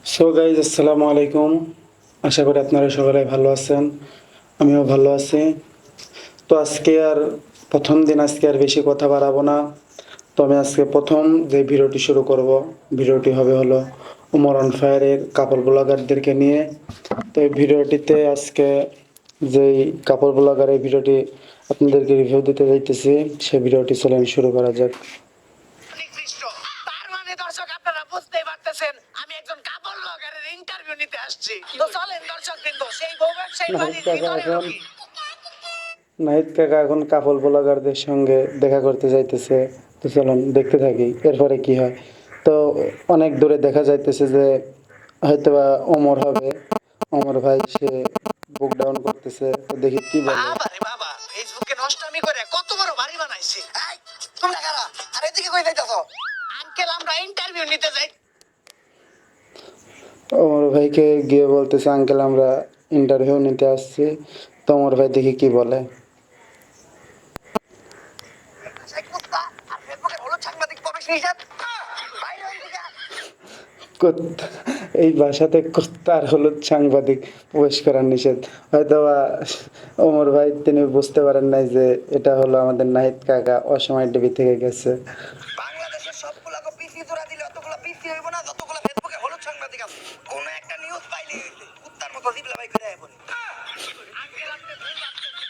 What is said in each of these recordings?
So guys আসসালামু আলাইকুম। আশা করি আপনারা সকলে ভালো আছেন, আমিও ভালো আছি। তো প্রথম দিন আজকে আর বেশি কথা বাড়াবো না। তো আমি আজকে প্রথম যে ভিডিওটি শুরু করব, ভিডিওটি হবে হলো উমর অন ফায়ারের কাপড় ব্লগারদেরকে নিয়ে। তো এই ভিডিওটিতে আজকে যেই কাপড় ব্লগার এই ভিডিওটি আপনাদেরকে রিভিউ দিতে যাইতেছি, সেই ভিডিওটি চলেন শুরু করা যাক। নিকৃষ্ট। তার মানে দর্শক আপনারা বুঝতেই পারতেছেন আমি একজন কাপড় ব্লগারের ইন্টারভিউ নিতে আসছি। তো চলেন দর্শক কিন্তু সেই বউ ব্যবসায়ী বাড়ির ভিতরে ঢুকি। নাহিদ কাকা এখন কাপল ব্লগারদের সঙ্গে দেখা করতে যাইতেছে। তো চলুন দেখতে থাকি এরপরে কি হয়। তো অনেক দূরে দেখা যাইতেছে যে হয়তোবা ওমর হবে, ওমর ভাই সে বুক ডাউন করতেছে। তো দেখি কি বলে। বাবা রে বাবা, ফেসবুকে নষ্টামি করে কত বড় বাড়ি বানাইছে। এই তোমরা কারা? আর এদিকে কই যাইতাছো? আঙ্কেল আমরা ইন্টারভিউ নিতে যাই। ওমর ভাইকে গিয়ে বলতেছে আঙ্কেল আমরা ইন্টারভিউ নিতে আসছি। তো ওমর ভাই দেখি কি বলে। সেই কুত্তা আর ফেসবুকে হলো সাংবাদিক প্রবেশ নিষেধ। বাইরে হই দিকা। কুত্তা, এই ভাষাতে কুত্তা আর হলুদ সাংবাদিক প্রবেশ করার নিষেধ। হয়তো বা ওমর ভাই তিনি বুঝতে পারেন নাই যে এটা হলো আমাদের নাহিদ কাকা অসময় টিভি থেকে গেছে। বাংলাদেশের সবগুলাকে পিসি জোড়া দিলে অতগুলো পিসি হইব না যতগুলো ফেসবুকে হলুদ সাংবাদিক আছে। কোন একটা নিউজ পাইলে হইছে কুত্তার মতো জিবলা ভাই করে আইবনি। আঙ্কেল আপনি ভুল ভাবতেছেন।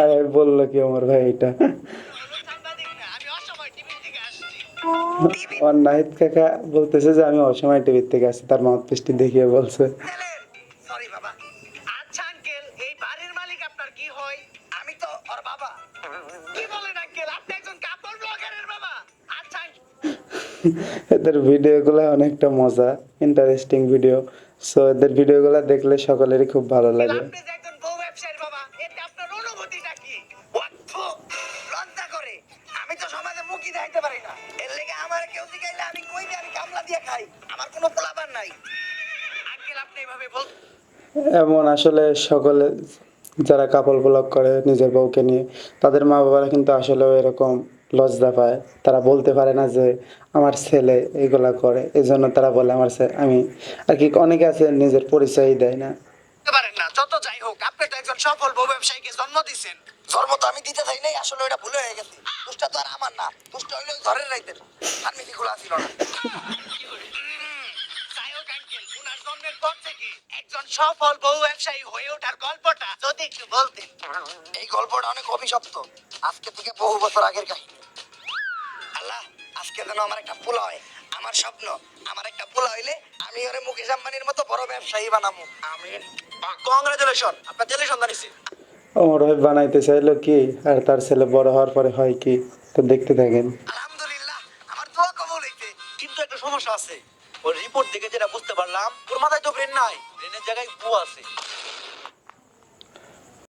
আর বললো কি ওমর ভাই এটা। হলুদ সাংবাদিক না, আমি অসময় টিভি থেকে আসছি। আর নাহিদ কাকা বলতেছে যে আমি অসময় টিভি থেকে আসছি, তার মাউথপিসটি দেখিয়ে বলছে। সরি বাবা। আচ্ছা আঙ্কেল, এই বাড়ির মালিক আপনার কি হয়? আমি তো ওর বাবা। কি বলেন আঙ্কেল, আপনি একজন কাপড় ব্লগারের বাবা? আচ্ছা এদের ভিডিওগুলো অনেকটা মজা, ইন্টারেস্টিং ভিডিও। সো এদের ভিডিওগুলো দেখলে সকলেরই খুব ভালো আঙ্কেল, লাগে। আপনি যে একজন বউ ব্যবসায়ীর বাবা, এতে আপনার অনুভূতিটা কি? ওয়াক্ফ, লজ্জা করে। আমি তো সমাজে মুখই দেখাইতে পারি না। এর লেগে আমার কেউ জিগাইলে আমি কই দিয়ে আমি কামলা দিয়ে খাই। আমার কোনো পোলাপান নাই। আঙ্কেল আপনি এভাবে বল। এমন আসলে সকলে যারা কাপল ব্লগ করে নিজের বউকে নিয়ে, তাদের মা বাবারা কিন্তু আসলেও এরকম লজ্জা পায়। তারা বলতে পারে না যে আমার ছেলে এগুলা করে, এই জন্য তারা বলে আমার ছেলে। আমি আর কি, অনেকে আছে নিজের পরিচয়ই দেয় না। পারেন না, যত যাই হোক আপনি তো একজন সফল বউ ব্যবসায়ীকে জন্ম দিয়েছেন। জন্ম তো আমি দিতে চাই নাই, আসলে ওটা ভুলে হয়ে গেছে। দুষ্টা তো আর আমার না, দুষ্ট হইলো ঘরের রাইতের ফার্মেসি খোলা ছিল না। যাই হোক আঙ্কেল, উনার জন্মের পর থেকে একজন সফল বউ ব্যবসায়ী হয়ে ওঠার গল্পটা যদি একটু বলতেন। এই গল্পটা অনেক অভিশপ্ত, আজকে থেকে বহু বছর আগের কাহিনী। আল্লাহ, আজকে যেন আমার একটা পোলা হয়। আমার স্বপ্ন আমার একটা পোলা হইলে আমি ওরে মুকেশ আম্বানির মতো বড় ব্যবসায়ী বানাবো। আমিন। কংগ্রাচুলেশন, আপনার ছেলে সন্তান হইছে। ওমর ভাই বানাইতে চাইলো কি, আর তার ছেলে বড় হওয়ার পরে হয় কি, তো দেখতে থাকেন। আলহামদুলিল্লাহ, আমার দোয়া কবুল হইছে। কিন্তু একটা সমস্যা আছে। ওর রিপোর্ট দেখে যেটা বুঝতে পারলাম, ওর মাথায় তো ব্রেন নাই, ব্রেনের জায়গায় গু আছে।